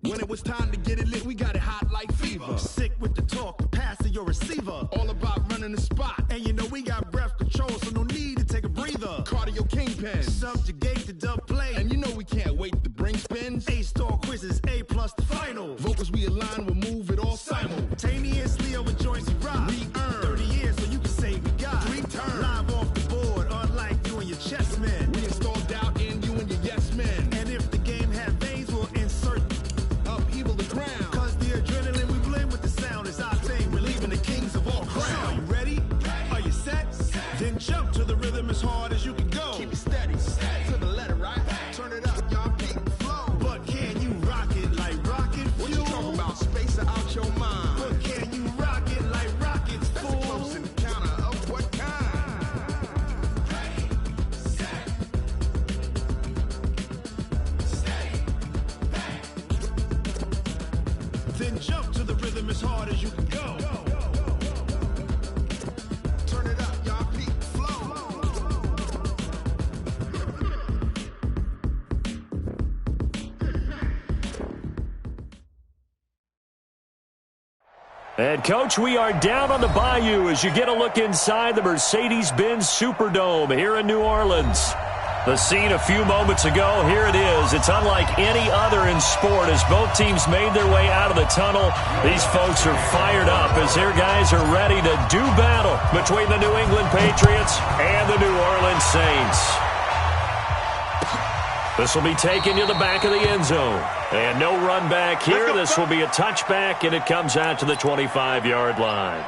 When it was time to get it lit, we got it hot like fever. Sick with the talk, pass to your receiver. All about running the spot. And you know we got breath control, so no need to take a breather. Cardio kingpin. Subjugate the dub play. And you know we can't wait to bring spins. A-star quizzes, A+ the final. Vocals we align, we'll move it all simultaneously over joints we rock. We earn 30 years, so you can say we got 3 turns. Live off the board, unlike you and your chess men. We install doubt in you and your yes men. And if the game had veins, we'll insert upheaval the ground. Cause the adrenaline we blend with the sound is our thing. We're leaving the kings of all crowns. So are you ready? Are you set? Then jump to the rhythm as hard as you can go. Keep it steady, to the letter, right? Turn it up, y'all keep the flow. But can you rock it like rocket fuel? What you talking about? Space out your mind. But can you rock it like rockets, That's fool? a close encounter of what kind? Ready, set, stay back. Then jump to the rhythm as hard as you can go. Turn it up, y'all keep the flow. And, Coach, we are down on the bayou as you get a look inside the Mercedes-Benz Superdome here in New Orleans. The scene a few moments ago, here it is. It's unlike any other in sport as both teams made their way out of the tunnel. These folks are fired up as their guys are ready to do battle between the New England Patriots and the New Orleans Saints. This will be taken to the back of the end zone. And no run back here. This will be a touchback, and it comes out to the 25-yard line.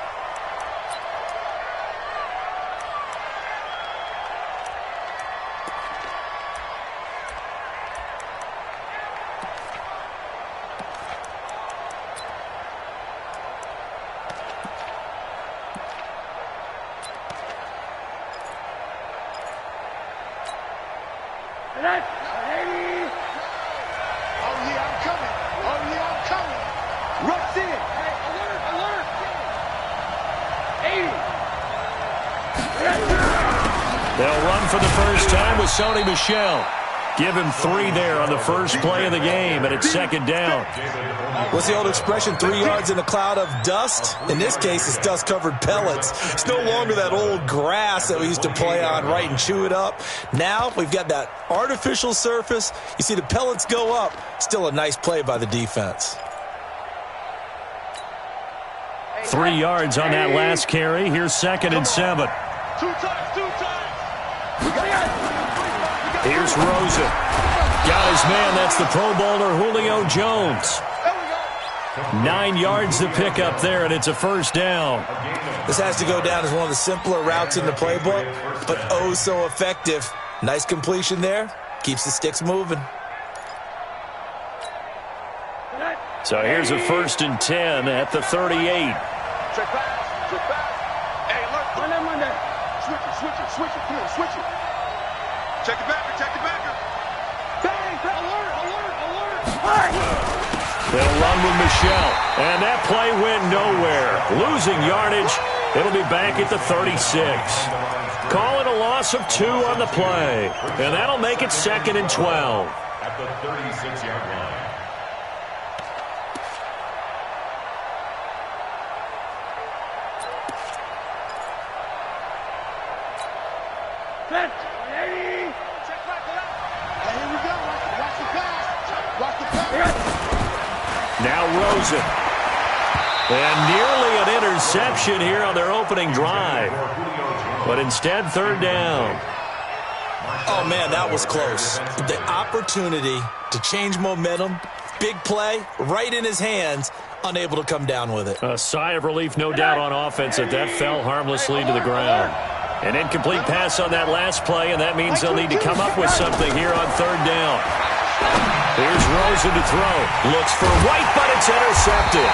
They'll run for the first time with Sony Michel. Give him 3 there on the first play of the game, and it's second down. What's the old expression, 3 yards in a cloud of dust? In this case, it's dust-covered pellets. It's no longer that old grass that we used to play on, right, and chew it up. Now we've got that artificial surface. You see the pellets go up. Still a nice play by the defense. 3 yards on that last carry. Here's 2nd and 7. Here's Rosen. Got his man. That's the Pro Bowler Julio Jones. 9 yards to pick up there, and it's a first down. This has to go down as one of the simpler routes in the playbook, but oh so effective. Nice completion there. Keeps the sticks moving. So here's a 1st and 10 at the 38. Check back. Hey, look. Switch it. Come on, switch it. Check the backer. Bang! Alert! They'll run with Michel, and that play went nowhere. Losing yardage. It'll be back at the 36. Call it a loss of 2 on the play, and that'll make it 2nd and 12. At the 36-yard line. Now Rosen. And nearly an interception here on their opening drive. But instead, 3rd down. Oh, man, that was close. The opportunity to change momentum, big play, right in his hands, unable to come down with it. A sigh of relief, no doubt, on offense that fell harmlessly to the ground. An incomplete pass on that last play, and that means they'll need to come up with something here on 3rd down. Here's Rosen to throw. Looks for White, but it's intercepted.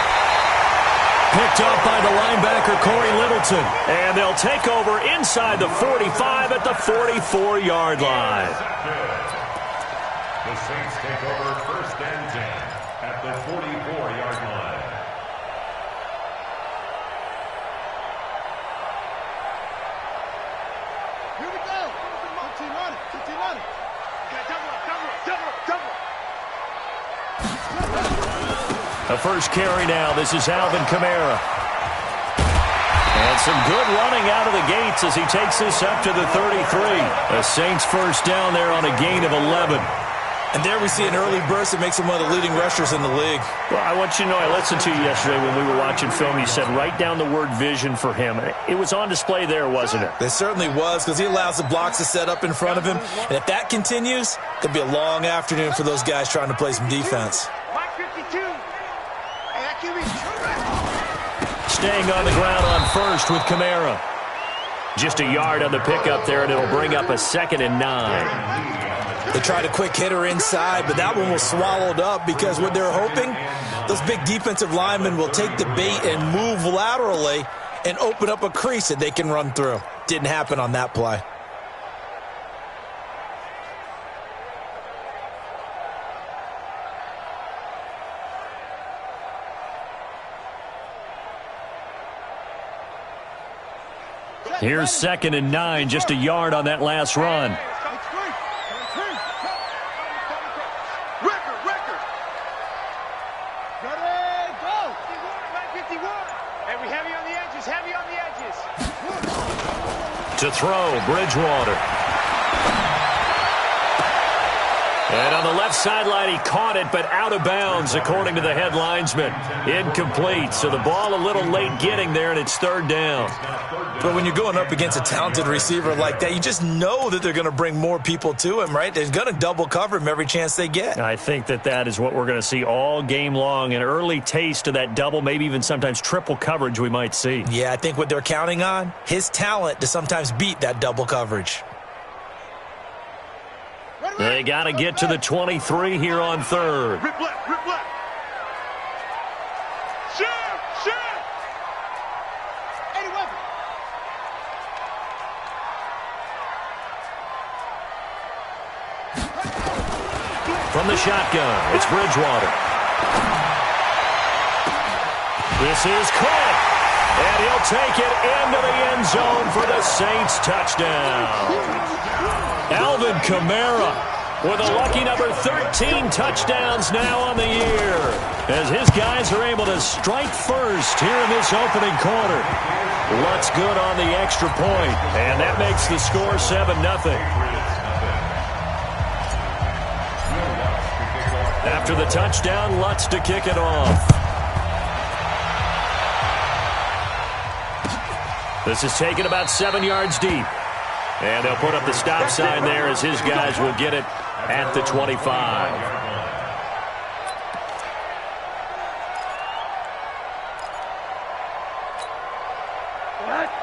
Picked up by the linebacker, Corey Littleton. And they'll take over inside the 45 at the 44-yard line. The Saints take over 1st and 10 at the 44-yard line. Here we go. 15 on it. Double up. A first carry now. This is Alvin Kamara. And some good running out of the gates as he takes this up to the 33. The Saints first down there on a gain of 11. And there we see an early burst that makes him one of the leading rushers in the league. Well, I want you to know, I listened to you yesterday when we were watching film. You said write down the word vision for him. It was on display there, wasn't it? It certainly was, because he allows the blocks to set up in front of him. And if that continues, it'll be a long afternoon for those guys trying to play some defense. Staying on the ground on first with Kamara. Just a yard on the pickup there, and it'll bring up a 2nd and 9. They tried a quick hitter inside, but that one was swallowed up because what they're hoping, those big defensive linemen will take the bait and move laterally and open up a crease that they can run through. Didn't happen on that play. Here's 2nd and 9, just a yard on that last run. To throw, Bridgewater. And on the left sideline, he caught it, but out of bounds, according to the head linesman. Incomplete, so the ball a little late getting there, and it's 3rd down. But when you're going up against a talented receiver like that, you just know that they're going to bring more people to him, right? They're going to double cover him every chance they get. I think that is what we're going to see all game long, an early taste of that double, maybe even sometimes triple coverage we might see. Yeah, I think what they're counting on, his talent to sometimes beat that double coverage. They got to get to the 23 here on 3rd. Rip left, rip left. Shot. From the shotgun, it's Bridgewater. This is caught, and he'll take it into the end zone for the Saints touchdown. Alvin Kamara with a lucky number 13 touchdowns now on the year, as his guys are able to strike first here in this opening quarter. Lutz good on the extra point, and that makes the score 7-0. After the touchdown, Lutz to kick it off. This is taken about 7 yards deep. And they'll put up the stop sign there as his guys will get it at the 25.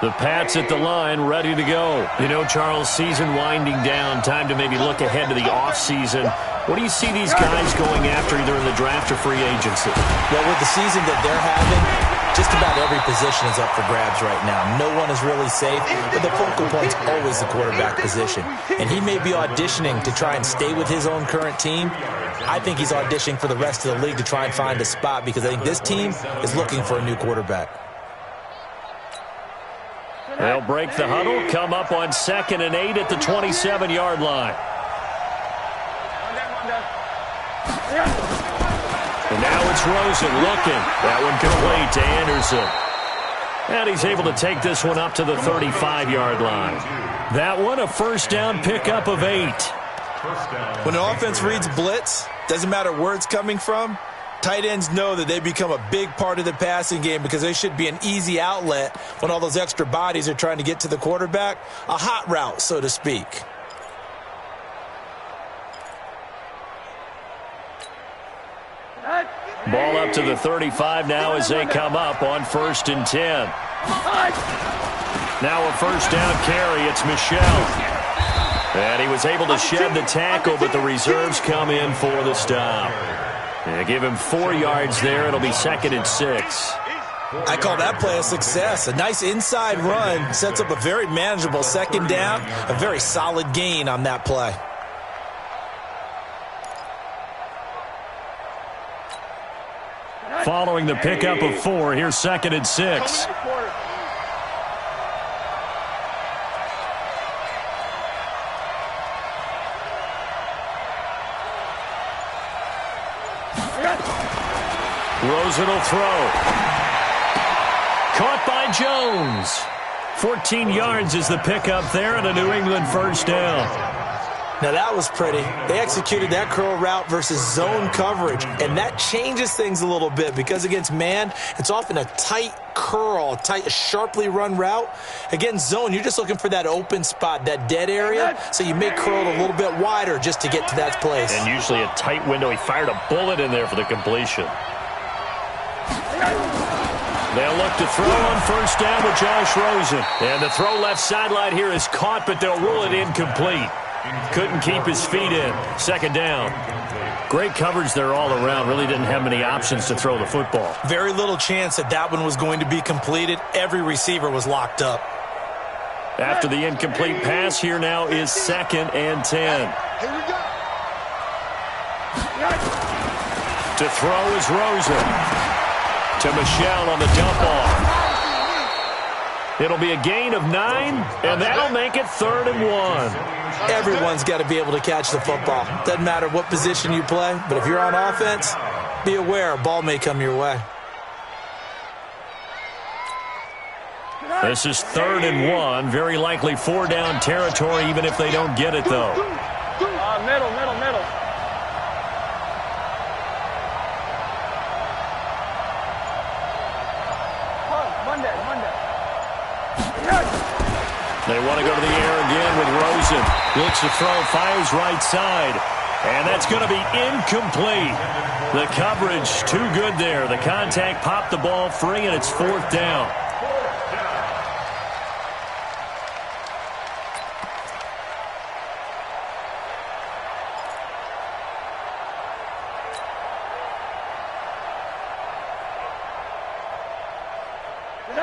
The Pats at the line, ready to go. You know, Charles, season winding down, time to maybe look ahead to the offseason. What do you see these guys going after either in the draft or free agency? Well, with the season that they're having, just about every position is up for grabs right now. No one is really safe, but the focal point's always the quarterback position. And he may be auditioning to try and stay with his own current team. I think he's auditioning for the rest of the league to try and find a spot because I think this team is looking for a new quarterback. They'll break the huddle, come up on 2nd and 8 at the 27-yard line. And now it's Rosen looking. That one complete to Anderson. And he's able to take this one up to the 35-yard line. That one a first down pickup of 8. When an offense reads blitz, doesn't matter where it's coming from, tight ends know that they become a big part of the passing game because they should be an easy outlet when all those extra bodies are trying to get to the quarterback. A hot route, so to speak. Ball up to the 35 now as they come up on 1st and 10. Now a first down carry. It's Michel. And he was able to shed the tackle, but the reserves come in for the stop. They give him 4 yards there. It'll be 2nd and 6. I call that play a success. A nice inside run sets up a very manageable 2nd down. A very solid gain on that play. Following the pickup of 4, here's 2nd and 6. Rosen will throw. Caught by Jones. 14 yards is the pickup there and a New England first down. Now that was pretty. They executed that curl route versus zone coverage, and that changes things a little bit because against man, it's often a tight curl, a sharply run route. Against zone, you're just looking for that open spot, that dead area, so you may curl it a little bit wider just to get to that place. And usually a tight window. He fired a bullet in there for the completion. They'll look to throw on first down with Josh Rosen. And the throw left sideline here is caught, but they'll rule it incomplete. Couldn't keep his feet in. Second down. Great coverage there all around. Really didn't have many options to throw the football. Very little chance that one was going to be completed. Every receiver was locked up. After the incomplete pass, here now is 2nd and 10. Here we go. To throw is Rosen. To Michel on the dump off. It'll be a gain of 9, and that'll make it 3rd and 1. Everyone's got to be able to catch the football. Doesn't matter what position you play, but if you're on offense, be aware a ball may come your way. This is 3rd and 1. Very likely 4-down territory, even if they don't get it, though. Middle. They want to go to the air again with Rosen. Looks to throw, fires right side. And that's going to be incomplete. The coverage too good there. The contact popped the ball free, and it's 4th down.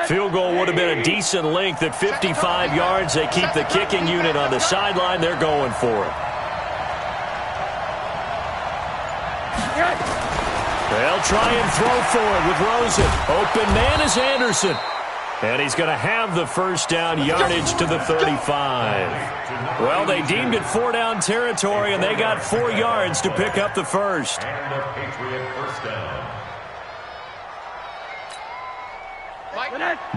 Field goal would have been a decent length at 55 yards. They keep the kicking unit on the sideline. They're going for it. They'll try and throw for it with Rosen. Open man is Anderson. And he's going to have the first down yardage to the 35. Well, they deemed it 4-down territory, and they got 4 yards to pick up the first. And a Patriot first down.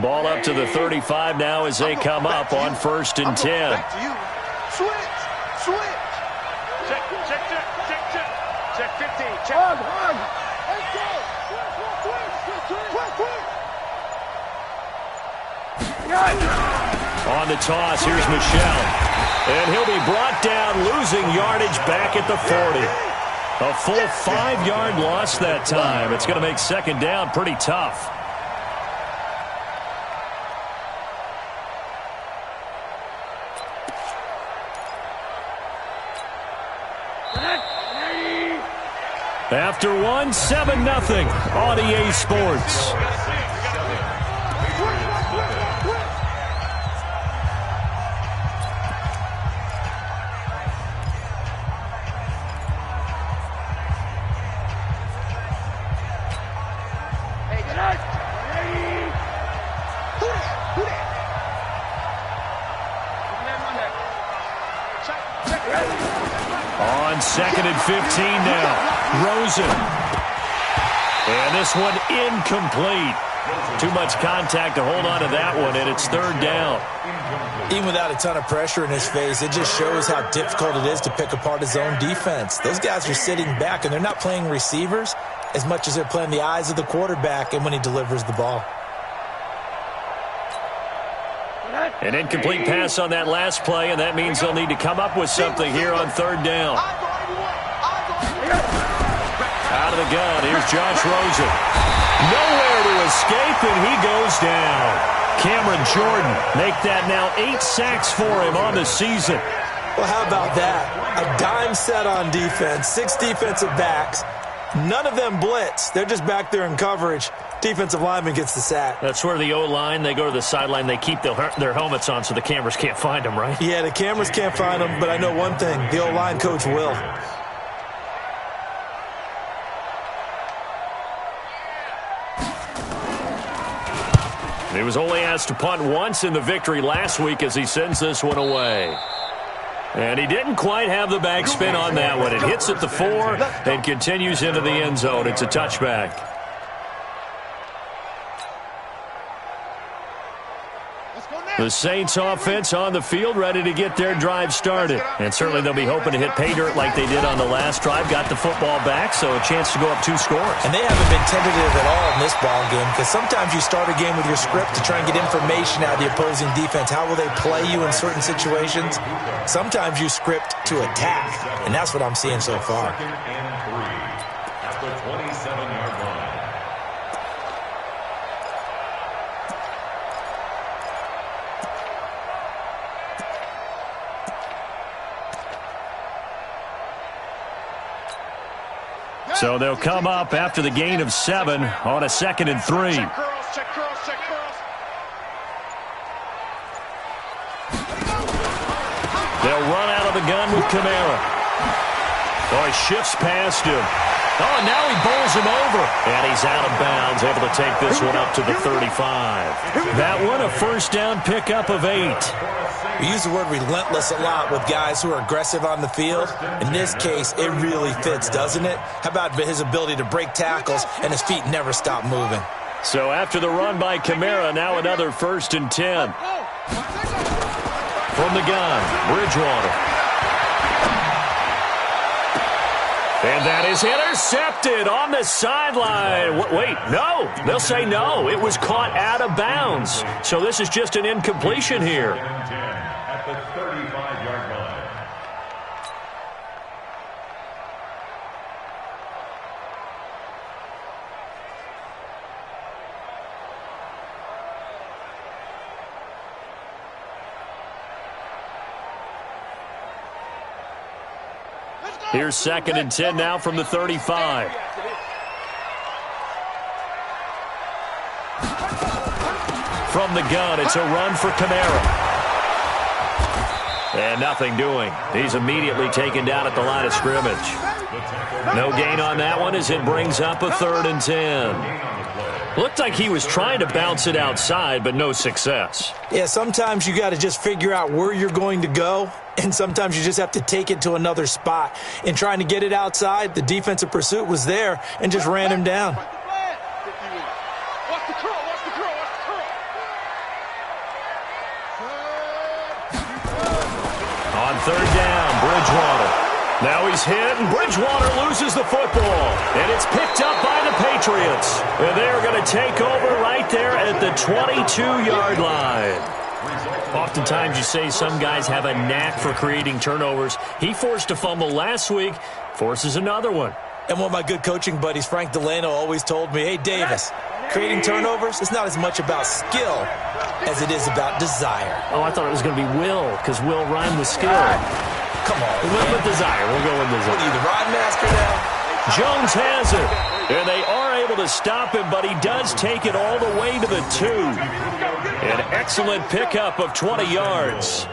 Ball up to the 35 now as they come up on 1st and 10. Back to you. Switch. Check 15. Check. Hug. Let's go. Switch. On the toss, here's Michel. And he'll be brought down, losing yardage back at the 40. A full 5-yard loss that time. It's going to make 2nd down pretty tough. After 1, 7-0 on EA Sports. On 2nd and 15 now. Rosen. And this one incomplete. Too much contact to hold on to that one, and it's 3rd down. Even without a ton of pressure in his face, it just shows how difficult it is to pick apart his own defense. Those guys are sitting back, and they're not playing receivers as much as they're playing the eyes of the quarterback and when he delivers the ball. An incomplete pass on that last play, and that means they'll need to come up with something here on 3rd down. Out of the gun, here's Josh Rosen. Nowhere to escape, and he goes down. Cameron Jordan make that now 8 sacks for him on the season. Well, how about that? A dime set on defense, 6 defensive backs. None of them blitz. They're just back there in coverage. Defensive lineman gets the sack. That's where the O-line, they go to the sideline, they keep their helmets on so the cameras can't find them, right? Yeah, the cameras can't find them, but I know one thing. The O-line coach will. He was only asked to punt once in the victory last week as he sends this one away. And he didn't quite have the backspin on that one. It hits at the 4 and continues into the end zone. It's a touchback. The Saints offense on the field, ready to get their drive started. And certainly they'll be hoping to hit pay dirt like they did on the last drive. Got the football back, so a chance to go up 2 scores. And they haven't been tentative at all in this ball game, because sometimes you start a game with your script to try and get information out of the opposing defense. How will they play you in certain situations? Sometimes you script to attack, and that's what I'm seeing so far. 2nd and 3 at the 27-yard line. So they'll come up after the gain of 7 on a 2nd and 3. Check curls, check curls, check curls. They'll run out of the gun with Kamara. Oh, he shifts past him. Oh, and now he bowls him over. And he's out of bounds, able to take this one up to the 35. That one, a first down pickup of 8. We use the word relentless a lot with guys who are aggressive on the field. In this case, it really fits, doesn't it? How about his ability to break tackles and his feet never stop moving? So after the run by Kamara, now another 1st and 10. From the gun, Bridgewater. And that is intercepted on the sideline. Wait, no. They'll say no. It was caught out of bounds. So this is just an incompletion here. 2nd and 10 at the 35-yard line. Here's 2nd and 10 now from the 35. From the gun, it's a run for Kamara. And nothing doing. He's immediately taken down at the line of scrimmage. No gain on that one as it brings up a 3rd and 10. Looked like he was trying to bounce it outside, but no success. Yeah, sometimes you got to just figure out where you're going to go, and sometimes you just have to take it to another spot. In trying to get it outside, the defensive pursuit was there and just ran him down. Watch the curl, watch the curl, watch the curl. On 3rd down, Bridgewater. Now he's hit, and Bridgewater loses the football. And it's picked up by the Patriots. And they are going to take over right there at the 22-yard line. Oftentimes you say some guys have a knack for creating turnovers. He forced a fumble last week, forces another one. And one of my good coaching buddies, Frank Delano, always told me, hey, Davis, creating turnovers is not as much about skill as it is about desire. Oh, I thought it was going to be will, because will rhymed with skill. Come on. We went with desire. We'll go with desire. What are you, the ride master now? Jones has it. And they are able to stop him, but he does take it all the way to the 2. An excellent pickup of 20 yards.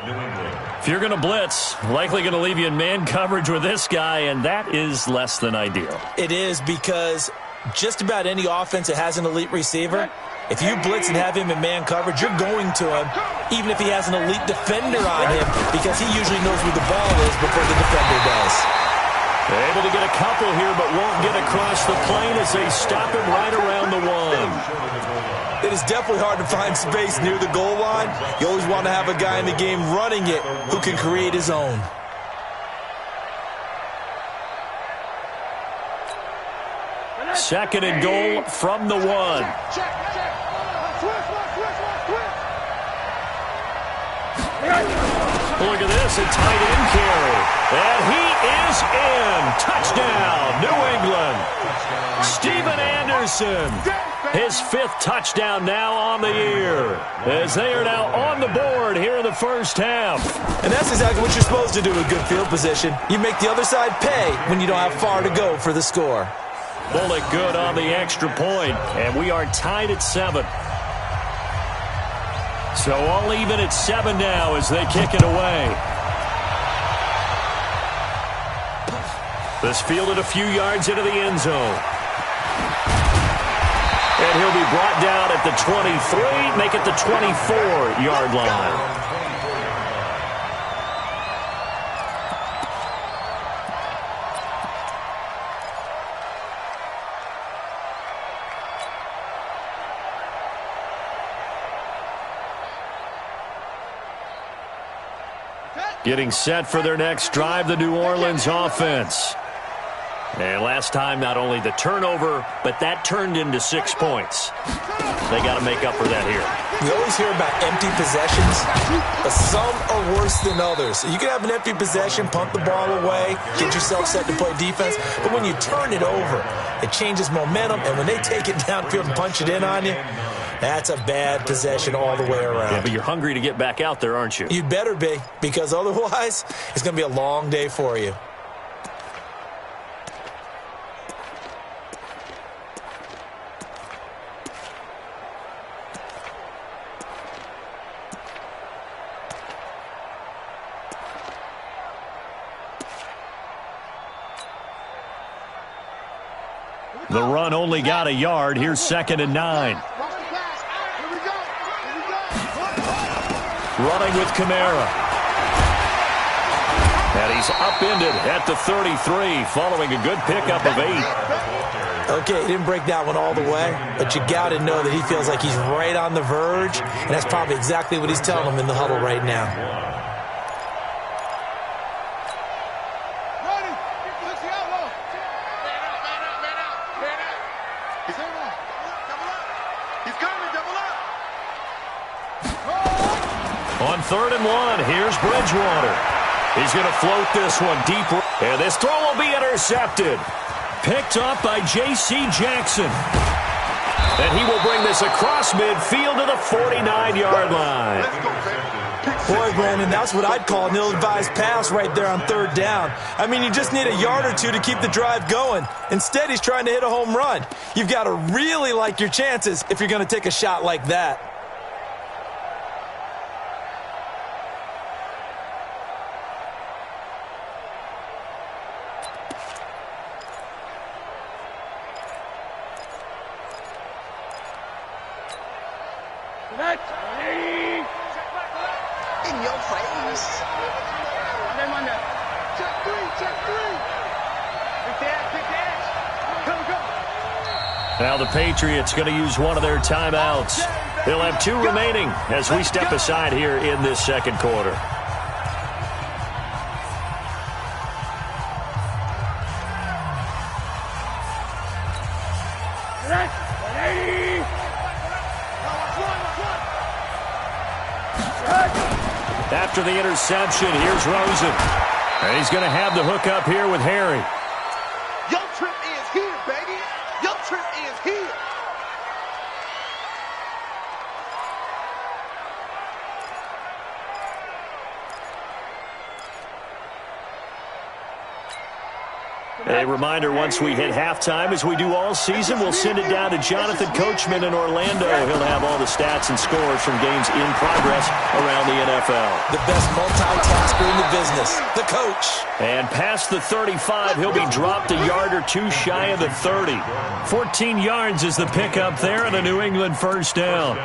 If you're going to blitz, likely going to leave you in man coverage with this guy, and that is less than ideal. It is, because just about any offense that has an elite receiver, if you blitz and have him in man coverage, you're going to him, even if he has an elite defender on him, because he usually knows where the ball is before the defender does. Able to get a couple here, but won't get across the plane as they stop him right around the 1. It is definitely hard to find space near the goal line. You always want to have a guy in the game running it who can create his own. Second and goal from the 1. Check. Look at this, a tight end carry. And he is in. Touchdown, New England. Steven Anderson, his 5th touchdown now on the year, as they are now on the board here in the first half. And that's exactly what you're supposed to do with good field position. You make the other side pay when you don't have far to go for the score. Bullock good on the extra point, and we are tied at 7. So all even at 7 now as they kick it away. This fielded a few yards into the end zone. And he'll be brought down at the 23, make it the 24-yard line. Getting set for their next drive, the New Orleans offense. And last time, not only the turnover, but that turned into 6 points. They got to make up for that here. We always hear about empty possessions, but some are worse than others. You can have an empty possession, punt the ball away, get yourself set to play defense, but when you turn it over, it changes momentum, and when they take it downfield and punch it in on you, that's a bad possession all the way around. Yeah, but you're hungry to get back out there, aren't you? You'd better be, because otherwise, it's going to be a long day for you. The run only got a yard. Here's 2nd and 9. Running with Kamara. And he's upended at the 33, following a good pickup of 8. Okay, he didn't break that one all the way, but you got to know that he feels like he's right on the verge, and that's probably exactly what he's telling them in the huddle right now. On 3rd and 1, here's Bridgewater. He's going to float this one deep. And this throw will be intercepted. Picked up by J.C. Jackson. And he will bring this across midfield to the 49-yard line. Boy, Brandon, that's what I'd call an ill-advised pass right there on 3rd down. I mean, you just need a yard or two to keep the drive going. Instead, he's trying to hit a home run. You've got to really like your chances if you're going to take a shot like that. In your face. Check three. Big dash. Go. Now the Patriots going to use one of their timeouts. They'll have 2 remaining as we step aside here in this 2nd quarter. After the interception, here's Rosen. And he's going to have the hook up here with Harry. Your trip is here, baby. Your trip is here. A reminder, once we hit halftime, as we do all season, we'll send it down to Jonathan Coachman in Orlando. He'll have all the stats and scores from games in progress around the NFL. The best multitasker in the business, the coach. And past the 35, he'll be dropped a yard or 2 shy of the 30. 14 yards is the pickup there, and a New England 1st down.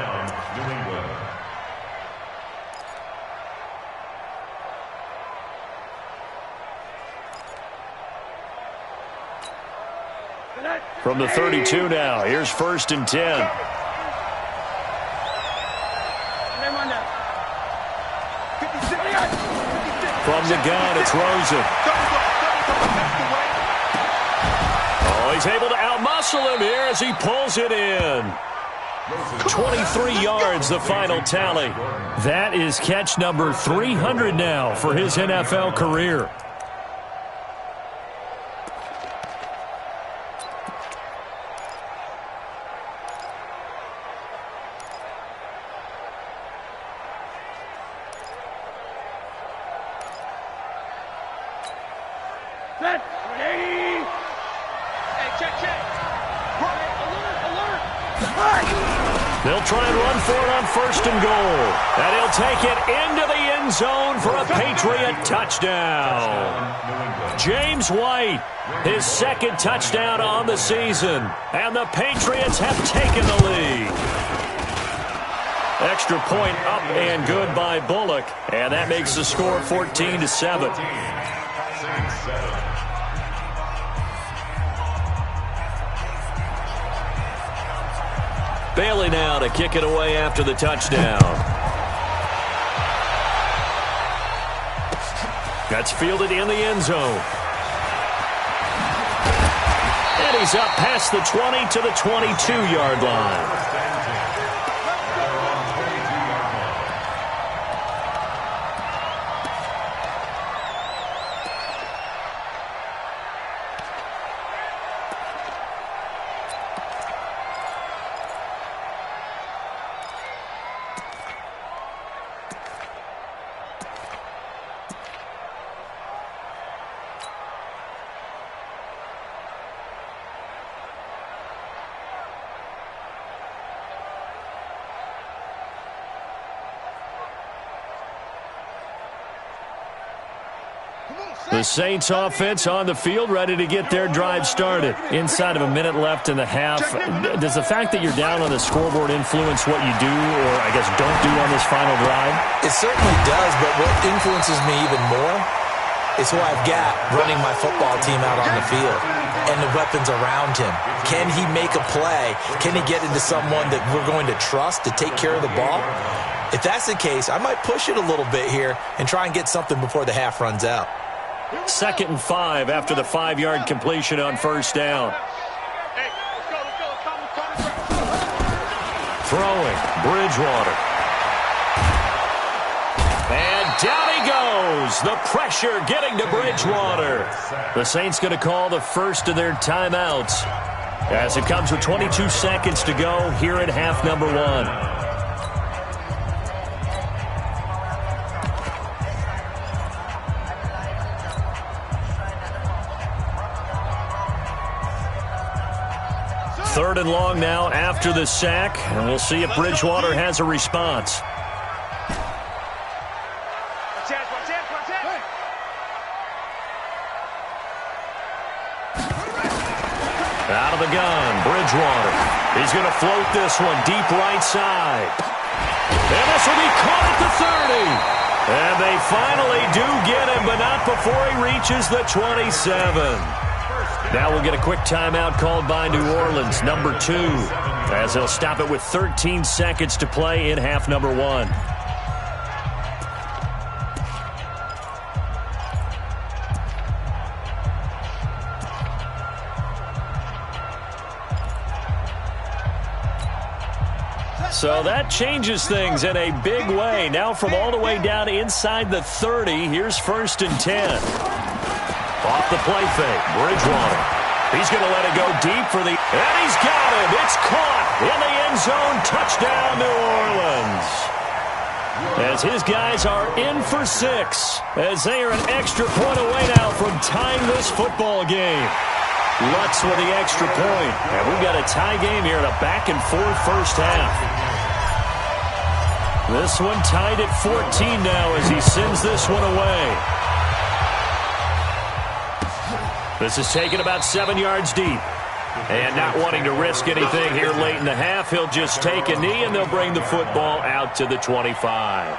From the 32 now, here's 1st and 10. From the gun, it's Rosen. Oh, he's able to outmuscle him here as he pulls it in. 23 yards, the final tally. That is catch number 300 now for his NFL career. They'll try and run for it on 1st and goal. And he'll take it into the end zone for a Patriot touchdown. James White, his 2nd touchdown on the season. And the Patriots have taken the lead. Extra point up and good by Bullock. And that makes the score 14-7. Bailey now to kick it away after the touchdown. That's fielded in the end zone. And he's up past the 20 to the 22-yard line. The Saints offense on the field, ready to get their drive started. Inside of a minute left in the half. Does the fact that you're down on the scoreboard influence what you do, or I guess don't do on this final drive? It certainly does, but what influences me even more is who I've got running my football team out on the field and the weapons around him. Can he make a play? Can he get into someone that we're going to trust to take care of the ball? If that's the case, I might push it a little bit here and try and get something before the half runs out. 2nd and 5 after the 5-yard completion on first down. Throwing, Bridgewater. And down he goes. The pressure getting to Bridgewater. The Saints going to call the first of their timeouts as it comes with 22 seconds to go here at half number 1. Third and long now after the sack, and we'll see if Bridgewater has a response. Out of the gun, Bridgewater. He's going to float this one deep right side. And this will be caught at the 30. And they finally do get him, but not before he reaches the 27. Now we'll get a quick timeout called by New Orleans, number 2, as they'll stop it with 13 seconds to play in half number 1. So that changes things in a big way. Now from all the way down inside the 30, here's 1st and 10. Off the play fake, Bridgewater. He's going to let it go deep for the... And he's got it. It's caught in the end zone. Touchdown, New Orleans. As his guys are in for 6. As they are an extra point away now from tying this football game. Lutz with the extra point. And we've got a tie game here in a back-and-forth first half. This one tied at 14 now as he sends this one away. This is taken about 7 yards deep. And not wanting to risk anything here late in the half, he'll just take a knee and they'll bring the football out to the 25.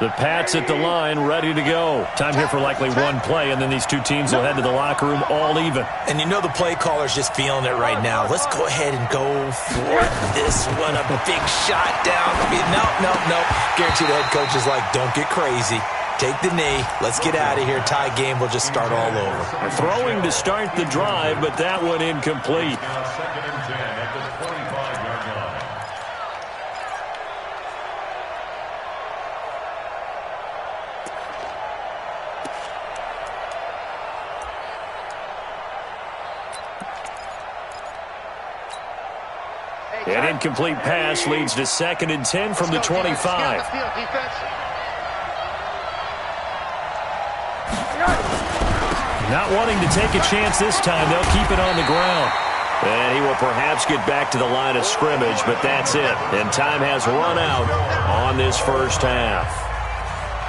The Pats at the line, ready to go. Time here for likely one play, and then these two teams will head to the locker room all even. And you know the play caller's just feeling it right now. Let's go ahead and go for this one. A big shot down. No. Guarantee the head coach is like, don't get crazy. Take the knee. Let's get out of here. Tie game will just start all over. Throwing to start the drive, but that one incomplete. 2nd and 10 at the 25-yard line. An incomplete pass leads to 2nd and 10 from the 25. Not wanting to take a chance this time, they'll keep it on the ground. And he will perhaps get back to the line of scrimmage, but that's it. And time has run out on this first half.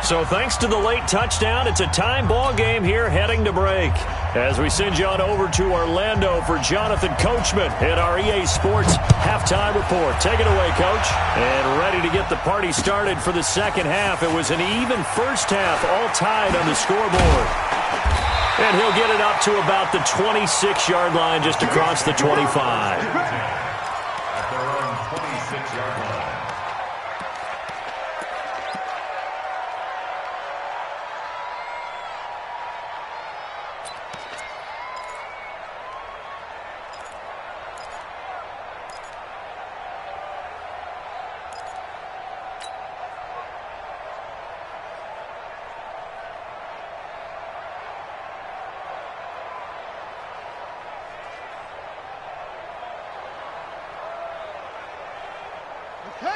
So thanks to the late touchdown, it's a time ball game here heading to break. As we send you on over to Orlando for Jonathan Coachman at our EA Sports Halftime Report. Take it away, Coach. And ready to get the party started for the second half. It was an even first half, all tied on the scoreboard. And he'll get it up to about the 26-yard line just across the 25. At their own 26 26-yard line.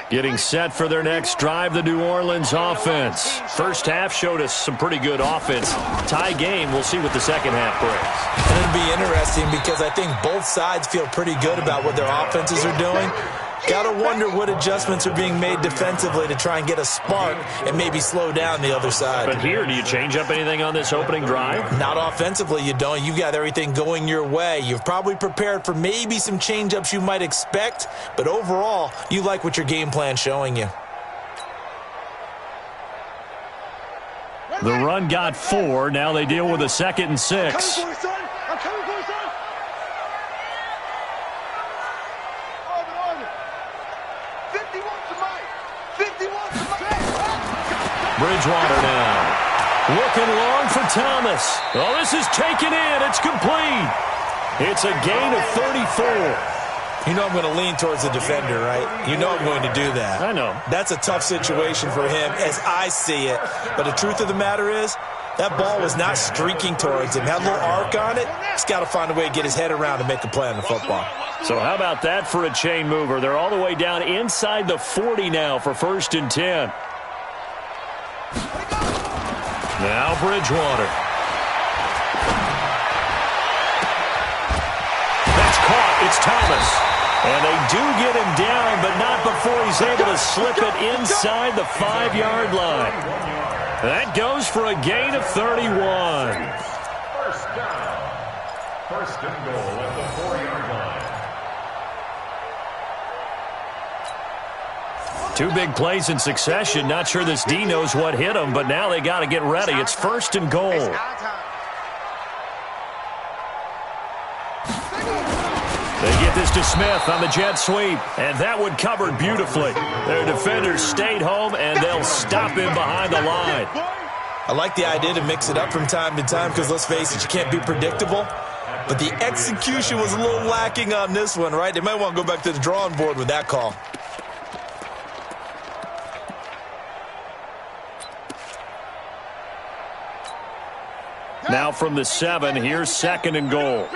Getting set for their next drive, the New Orleans offense. First half showed us some pretty good offense. Tie game, we'll see what the second half brings. And it'll be interesting because I think both sides feel pretty good about what their offenses are doing. Got to wonder what adjustments are being made defensively to try and get a spark and maybe slow down the other side. But here, do you change up anything on this opening drive? Not offensively, you don't. You've got everything going your way. You've probably prepared for maybe some change-ups you might expect, but overall, you like what your game plan's showing you. The run got 4. Now they deal with a 2nd and 6. I'm coming for you, son. I'm coming for you, son. Arvin. 51 to Mike. 51 to Mike. Bridgewater now. Looking long for Thomas. Oh, this is taken in. It's complete. It's a gain of 34. You know I'm going to lean towards the defender, right? You know I'm going to do that. I know. That's a tough situation for him as I see it. But the truth of the matter is, that ball was not streaking towards him. Had a little arc on it. He's got to find a way to get his head around and make a play on the football. So how about that for a chain mover? They're all the way down inside the 40 now for 1st and 10. Now Bridgewater. That's caught. It's Thomas. And they do get him down, but not before he's able to slip it inside the 5-yard line. That goes for a gain of 31. First down. 1st and goal at the 4-yard line. 2 big plays in succession. Not sure this D knows what hit him, but now they got to get ready. It's 1st and goal. They get this to Smith on the jet sweep, and that one covered beautifully. Their defenders stayed home, and they'll stop him behind the line. I like the idea to mix it up from time to time because, let's face it, you can't be predictable. But the execution was a little lacking on this one, right? They might want to go back to the drawing board with that call. Now from the 7, here's 2nd and goal.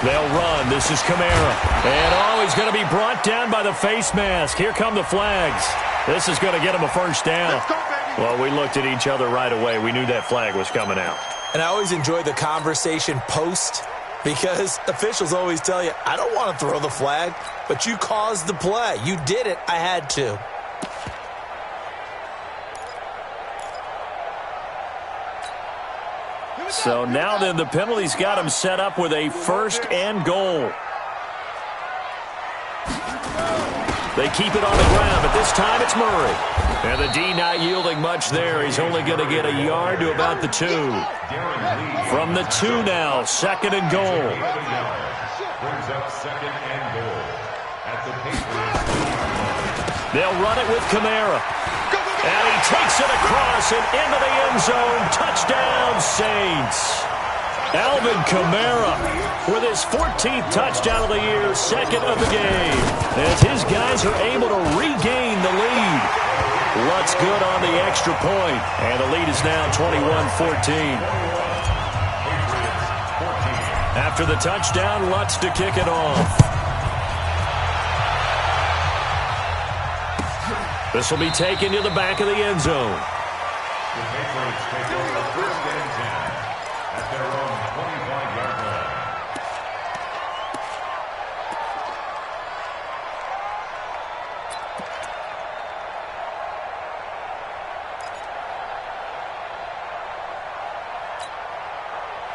They'll run. This is Kamara. And, he's going to be brought down by the face mask. Here come the flags. This is going to get him a 1st down. Well, we looked at each other right away. We knew that flag was coming out. And I always enjoy the conversation post because officials always tell you, I don't want to throw the flag, but you caused the play. You did it. I had to. So now then the penalty's got him set up with a 1st and goal. They keep it on the ground, but this time it's Murray. And the D not yielding much there. He's only going to get a yard to about the 2. From the 2 now, 2nd and goal. Brings up 2nd and goal at the Patriots. They'll run it with Kamara. And he takes it across and into the end zone. Touchdown, Saints. Alvin Kamara with his 14th touchdown of the year, 2nd of the game. As his guys are able to regain the lead. Lutz good on the extra point. And the lead is now 21-14. After the touchdown, Lutz to kick it off. This will be taken to the back of the end zone. The Patriots take over 1st and 10 at their own 25-yard line.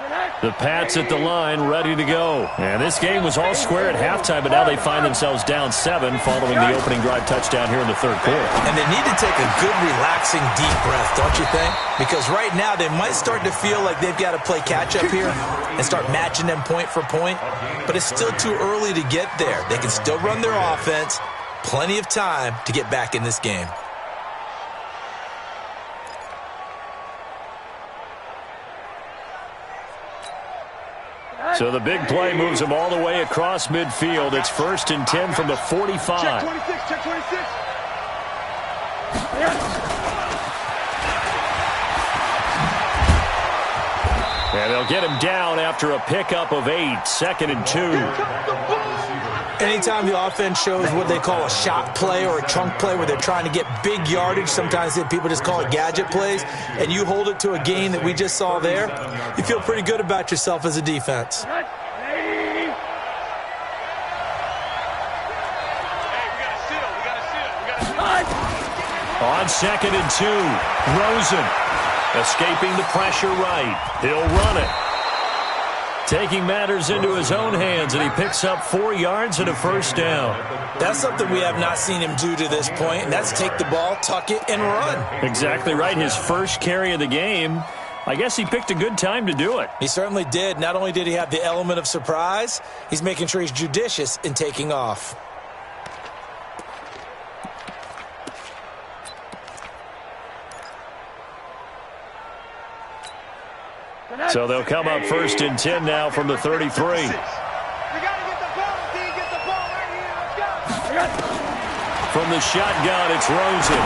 Relax. The Pats at the line, ready to go. And this game was all square at halftime, but now they find themselves down 7 following the opening drive touchdown here in the third quarter. And they need to take a good, relaxing, deep breath, don't you think? Because right now they might start to feel like they've got to play catch-up here and start matching them point for point. But it's still too early to get there. They can still run their offense. Plenty of time to get back in this game. So the big play moves them all the way across midfield. It's 1st and 10 from the 45. Check 26, check 26. And they'll get him down after a pickup of 8, 2nd and 2. Anytime the offense shows what they call a shot play or a chunk play where they're trying to get big yardage, sometimes people just call it gadget plays, and you hold it to a gain that we just saw there, you feel pretty good about yourself as a defense. On 2nd and 2, Rosen escaping the pressure right. He'll run it. Taking matters into his own hands, and he picks up 4 yards and a first down. That's something we have not seen him do to this point, and that's take the ball, tuck it, and run. Exactly right. His first carry of the game. I guess he picked a good time to do it. He certainly did. Not only did he have the element of surprise, he's making sure he's judicious in taking off. So they'll come up 1st and 10 now from the 33. We got to get the ball, D. Get the ball right here. Let's go. From the shotgun, it's Rosen.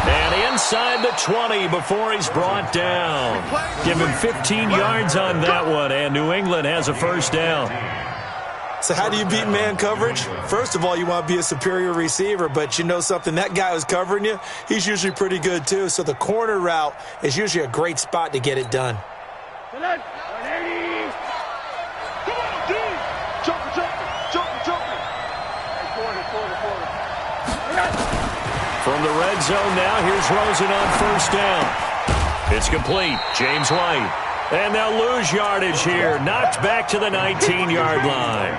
And inside the 20 before he's brought down. Give him 15 yards on that one, and New England has a first down. So how do you beat man coverage? First of all, you want to be a superior receiver, but you know something, that guy who's covering you, he's usually pretty good too. So the corner route is usually a great spot to get it done. Come on, D. Jumper. From the red zone now, here's Rosen on first down. It's complete. James White. And they'll lose yardage here. Knocked back to the 19-yard line.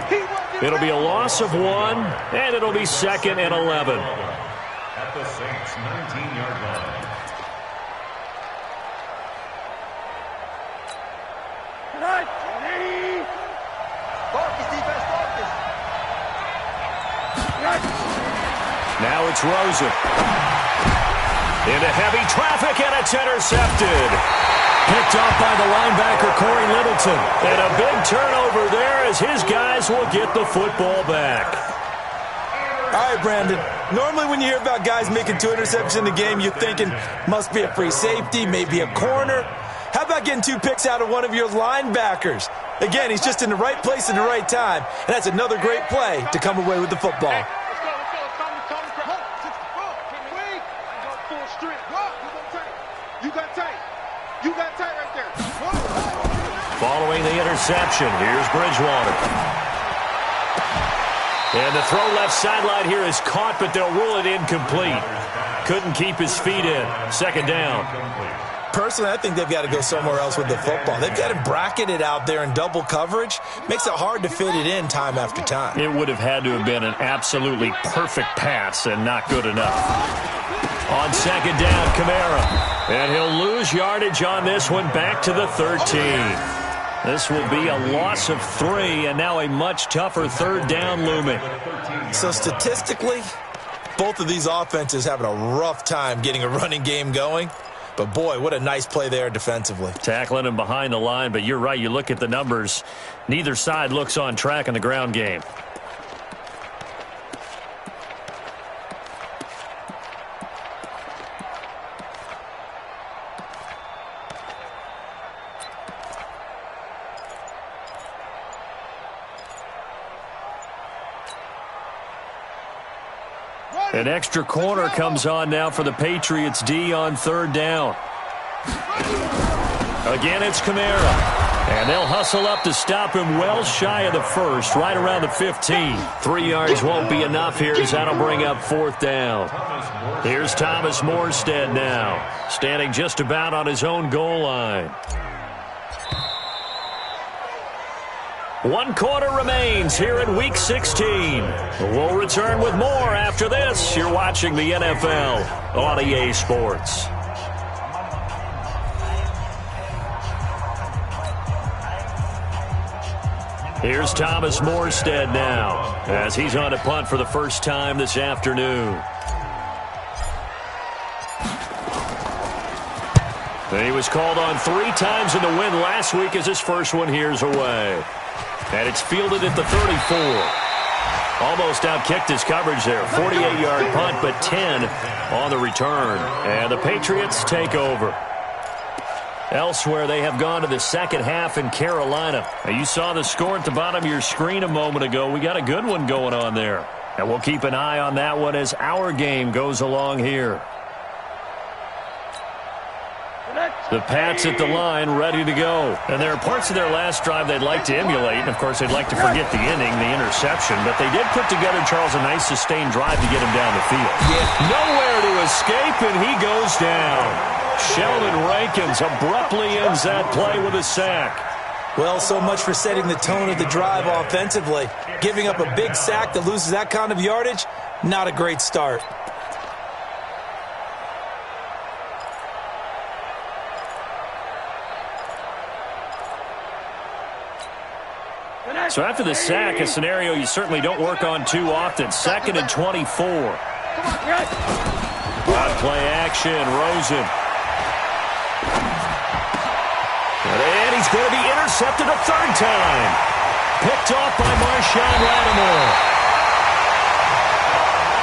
It'll be a loss of 1, and it'll be 2nd and 11. At the Saints' 19-yard line. Focus, defense, focus. Now it's Rosen. Into heavy traffic, and it's intercepted. Picked off by the linebacker, Corey Littleton. And a big turnover there as his guys will get the football back. All right, Brandon. Normally when you hear about guys making 2 interceptions in the game, you're thinking must be a free safety, maybe a corner. How about getting 2 picks out of one of your linebackers? Again, he's just in the right place at the right time. And that's another great play to come away with the football. Following the interception, here's Bridgewater. And the throw left sideline here is caught, but they'll rule it incomplete. Couldn't keep his feet in. 2nd down. Personally, I think they've got to go somewhere else with the football. They've got him bracketed out there in double coverage. Makes it hard to fit it in time after time. It would have had to have been an absolutely perfect pass and not good enough. On 2nd down, Kamara. And he'll lose yardage on this one back to the 13. This will be a loss of 3, and now a much tougher 3rd down looming. So statistically, both of these offenses having a rough time getting a running game going. But, boy, what a nice play there defensively. Tackling him behind the line, but you're right. You look at the numbers. Neither side looks on track in the ground game. An extra corner comes on now for the Patriots D on 3rd down. Again, it's Kamara. And they'll hustle up to stop him well shy of the 1st, right around the 15. 3 yards won't be enough here as that'll bring up 4th down. Here's Thomas Morstead now, standing just about on his own goal line. One quarter remains here in Week 16. We'll return with more after this. You're watching the NFL on EA Sports. Here's Thomas Morstead now as he's on to punt for the first time this afternoon. And he was called on 3 times in the win last week as his first one here's away. And it's fielded at the 34. Almost outkicked his coverage there. 48-yard punt, but 10 on the return. And the Patriots take over. Elsewhere, they have gone to the second half in Carolina. Now, you saw the score at the bottom of your screen a moment ago. We got a good one going on there. And we'll keep an eye on that one as our game goes along here. The Pats at the line, ready to go. And there are parts of their last drive they'd like to emulate. And, of course, they'd like to forget the inning, the interception. But they did put together, Charles, a nice sustained drive to get him down the field. Yeah. Nowhere to escape, and he goes down. Sheldon Rankins abruptly ends that play with a sack. Well, so much for setting the tone of the drive offensively. Giving up a big sack that loses that kind of yardage, not a great start. So after the sack, a scenario you certainly don't work on too often. 2nd and 24. On play action, Rosen. And he's going to be intercepted a 3rd time. Picked off by Marshawn Lattimore.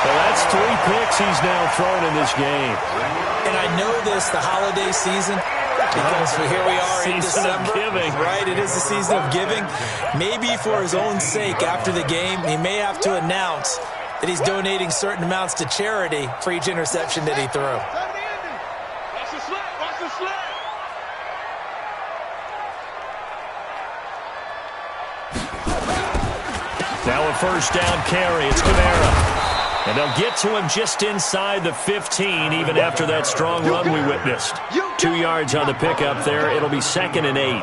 Well, that's 3 picks he's now thrown in this game. And I know this, the holiday season, because here we are in December. Season of giving. Right, it is the season of giving. Maybe for his own sake after the game, he may have to announce that he's donating certain amounts to charity for each interception that he threw. Watch the slap, watch the slap. Now a 1st down carry. It's Kamara. And they'll get to him just inside the 15, even after that strong run we witnessed. 2 yards on the pickup there. It'll be 2nd and 8.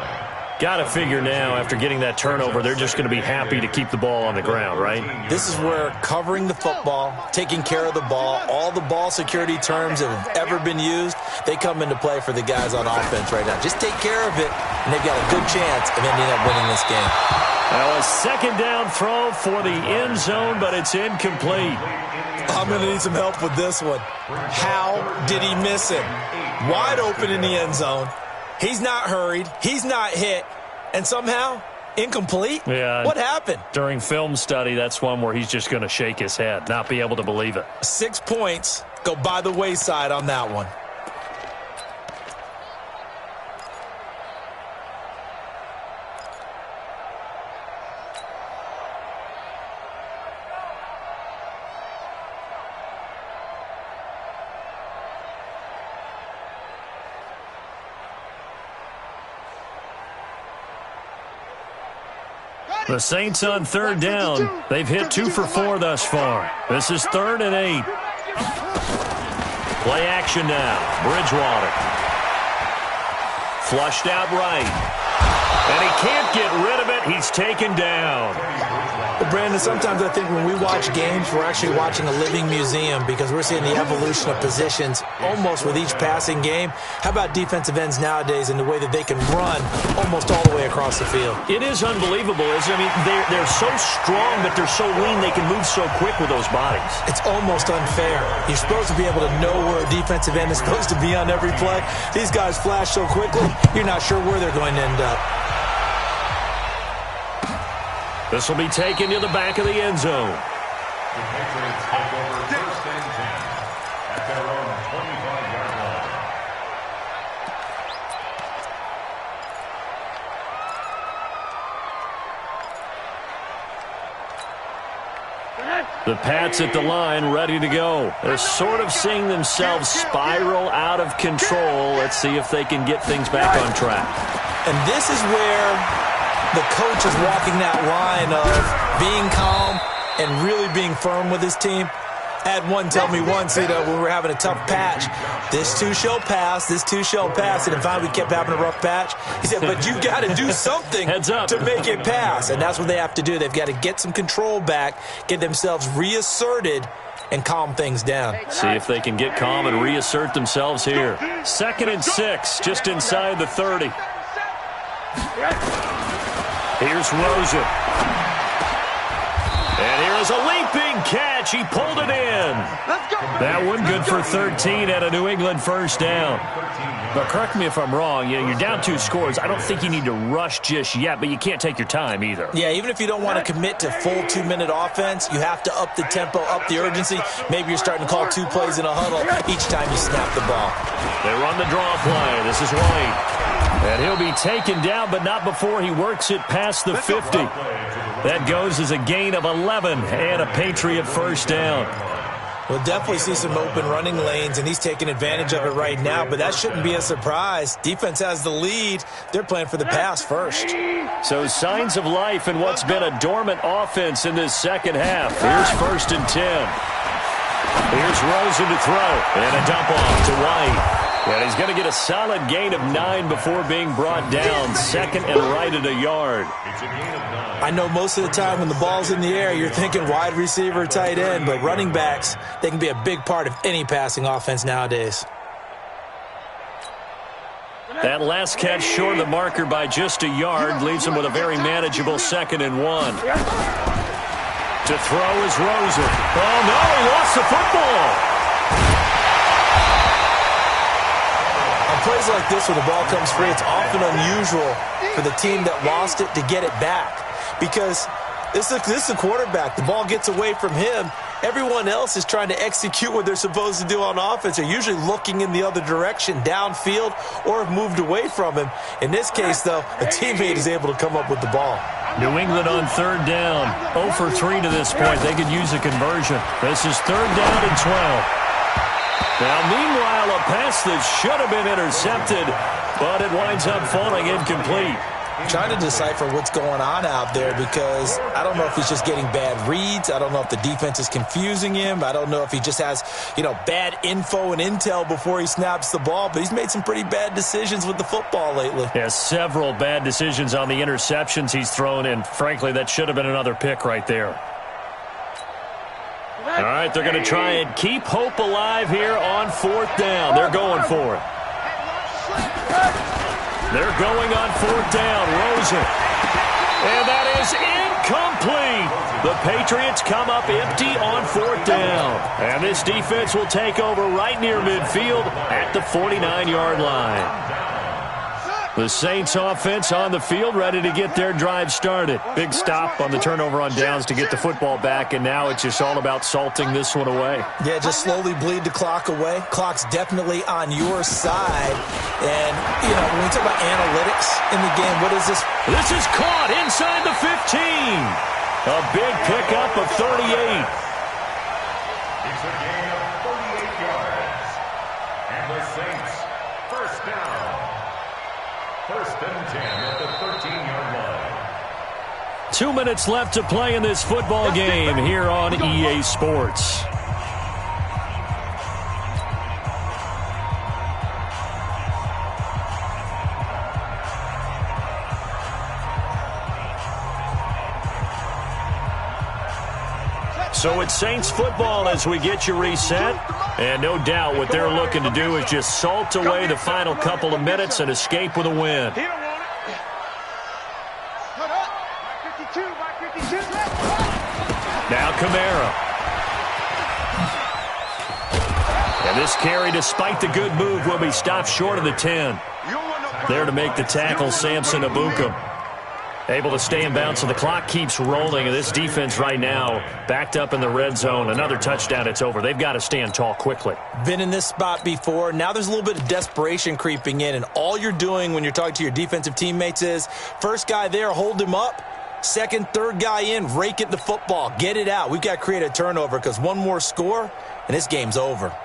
Got to figure now, after getting that turnover, they're just going to be happy to keep the ball on the ground, right? This is where covering the football, taking care of the ball, all the ball security terms that have ever been used, they come into play for the guys on offense right now. Just take care of it, and they've got a good chance of ending up winning this game. Now a 2nd down throw for the end zone, but it's incomplete. I'm going to need some help with this one. How did he miss it? Wide open in the end zone. He's not hurried. He's not hit. And somehow, incomplete? Yeah. What happened? During film study, that's one where he's just going to shake his head, not be able to believe it. 6 points go by the wayside on that one. The Saints on 3rd down. They've hit 2 for 4 thus far. This is 3rd and 8. Play action now. Bridgewater. Flushed out right. And he can't get rid of it. He's taken down. Well, Brandon, sometimes I think when we watch games, we're actually watching a living museum because we're seeing the evolution of positions almost with each passing game. How about defensive ends nowadays and the way that they can run almost all the way across the field? It is unbelievable, isn't it? I mean, they're so strong, but they're so lean they can move so quick with those bodies. It's almost unfair. You're supposed to be able to know where a defensive end is supposed to be on every play. These guys flash so quickly, you're not sure where they're going to end up. This will be taken to the back of the end zone. The Patriots take over 1st and 10 at their own 25-yard line. The Pats at the line, ready to go. They're sort of seeing themselves spiral out of control. Let's see if they can get things back on track. And this is where the coach is walking that line of being calm and really being firm with his team. I had one tell me once, when we were having a tough patch, this too shall pass, this too shall pass, and finally we kept having a rough patch. He said, but you got to do something to make it pass, and that's what they have to do. They've got to get some control back, get themselves reasserted, and calm things down. See if they can get calm and reassert themselves here. 2nd and 6, just inside the 30. Here's Rosen. And here's a leaping catch. He pulled it in. That one good for 13 and a New England first down. But correct me if I'm wrong. You're down 2 scores. I don't think you need to rush just yet, but you can't take your time either. Yeah, even if you don't want to commit to full 2-minute offense, you have to up the tempo, up the urgency. Maybe you're starting to call 2 plays in a huddle each time you snap the ball. They run the draw play. This is White. And he'll be taken down, but not before he works it past the 50. That goes as a gain of 11 and a Patriot first down. We'll definitely see some open running lanes, and he's taking advantage of it right now, but that shouldn't be a surprise. Defense has the lead. They're playing for the pass first. So signs of life in what's been a dormant offense in this second half. Here's 1st and 10. Here's Rosen to throw, and a dump off to White. And he's going to get a solid gain of 9 before being brought down. 2nd and right at a yard. I know most of the time when the ball's in the air, you're thinking wide receiver, tight end, but running backs, they can be a big part of any passing offense nowadays. That last catch short of the marker by just a yard leaves him with a very manageable 2nd and 1. To throw is Rosen. Oh, no, he lost the football. Plays like this, when the ball comes free, it's often unusual for the team that lost it to get it back, because this is a quarterback. The ball gets away from him. Everyone else is trying to execute what they're supposed to do on offense. They're usually looking in the other direction, downfield, or have moved away from him. In this case, though, a teammate is able to come up with the ball. New England on 3rd down. 0 for 3 to this point. They could use a conversion. This is 3rd down and 12. Now, meanwhile, a pass that should have been intercepted, but it winds up falling incomplete. Trying to decipher what's going on out there, because I don't know if he's just getting bad reads. I don't know if the defense is confusing him. I don't know if he just has, bad info and intel before he snaps the ball, but he's made some pretty bad decisions with the football lately. Yeah, several bad decisions on the interceptions he's thrown, and frankly, that should have been another pick right there. All right, they're going to try and keep hope alive here on 4th down. They're going for it. They're going on 4th down. Rosen. And that is incomplete. The Patriots come up empty on 4th down. And this defense will take over right near midfield at the 49-yard line. The Saints offense on the field, ready to get their drive started. Big stop on the turnover on downs to get the football back, and now it's just all about salting this one away. Yeah, just slowly bleed the clock away. Clock's definitely on your side. And, when we talk about analytics in the game, what is this? This is caught inside the 15. A big pickup of 38. It's a gain of 38 yards. And the Saints, first down. 1st and 10 at the 13-yard line. 2 minutes left to play in this football game here on EA Sports. So it's Saints football as we get you reset. And no doubt what they're looking to do is just salt away the final couple of minutes and escape with a win. Now Kamara. And this carry, despite the good move, will be stopped short of the 10. There to make the tackle, Samson Ebukam. Able to stay in bounds, so the clock keeps rolling. And this defense right now backed up in the red zone. Another touchdown, it's over. They've got to stand tall quickly. Been in this spot before. Now there's a little bit of desperation creeping in. And all you're doing when you're talking to your defensive teammates is, first guy there, hold him up. Second, third guy in, rake it the football. Get it out. We've got to create a turnover, because one more score, and this game's over.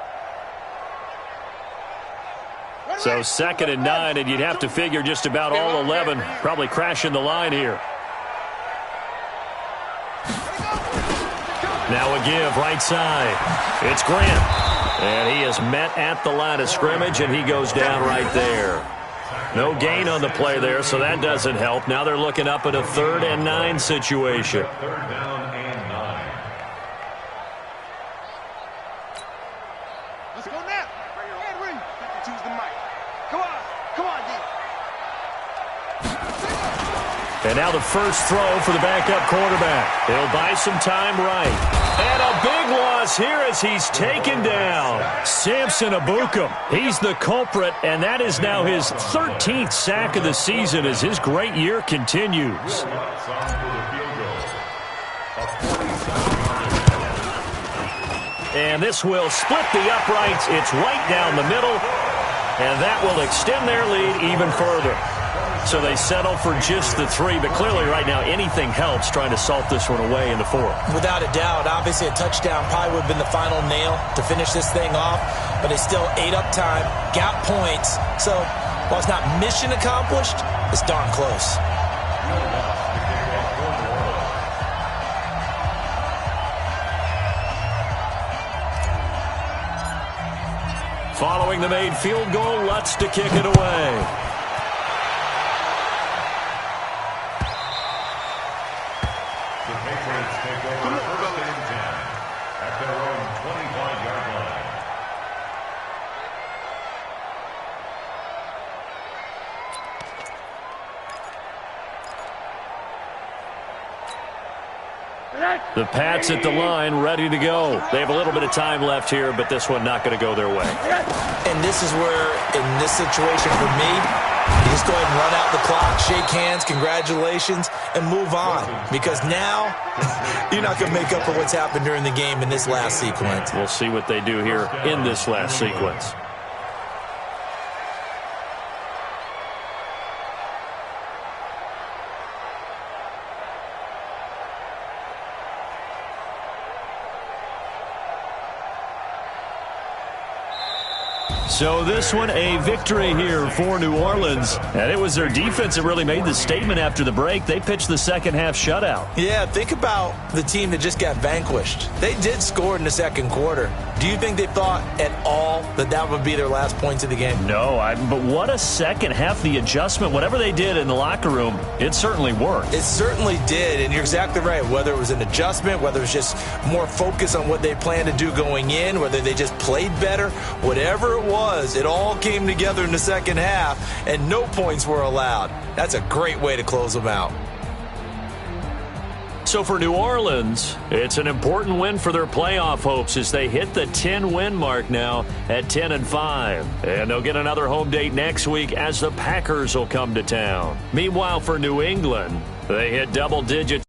So 2nd and 9, and you'd have to figure just about all 11 probably crashing the line here. Now a give right side. It's Grant. And he is met at the line of scrimmage, and he goes down right there. No gain on the play there, so that doesn't help. Now they're looking up at a 3rd and 9 situation. Third down and 9. Let's go now. Henry. 52's the mic. Come on. Come on, D. And now the first throw for the backup quarterback. He'll buy some time right. And a big loss here as he's taken down. Samson Abukum. He's the culprit, and that is now his 13th sack of the season as his great year continues. And this will split the uprights. It's right down the middle, and that will extend their lead even further. So they settle for just the 3, but clearly right now anything helps trying to salt this one away in the 4th. Without a doubt, obviously a touchdown probably would have been the final nail to finish this thing off, but they still ate up time, got points. So while it's not mission accomplished, it's darn close. Following the made field goal, Lutz to kick it away. The Pats at the line, ready to go. They have a little bit of time left here, but this one not going to go their way. And this is where, in this situation for me, you just go ahead and run out the clock, shake hands, congratulations, and move on. Because now, you're not going to make up for what's happened during the game in this last sequence. We'll see what they do here in this last sequence. So this one, a victory here for New Orleans. And it was their defense that really made the statement after the break. They pitched the second half shutout. Yeah, think about the team that just got vanquished. They did score in the second quarter. Do you think they thought at all that that would be their last points of the game? No, but what a second half. The adjustment, whatever they did in the locker room, it certainly worked. It certainly did, and you're exactly right. Whether it was an adjustment, whether it was just more focus on what they planned to do going in, whether they just played better, whatever it was, it all came together in the second half, and no points were allowed. That's a great way to close them out. So for New Orleans, it's an important win for their playoff hopes as they hit the 10-win mark now at 10-5. And they'll get another home date next week as the Packers will come to town. Meanwhile, for New England, they hit double digits.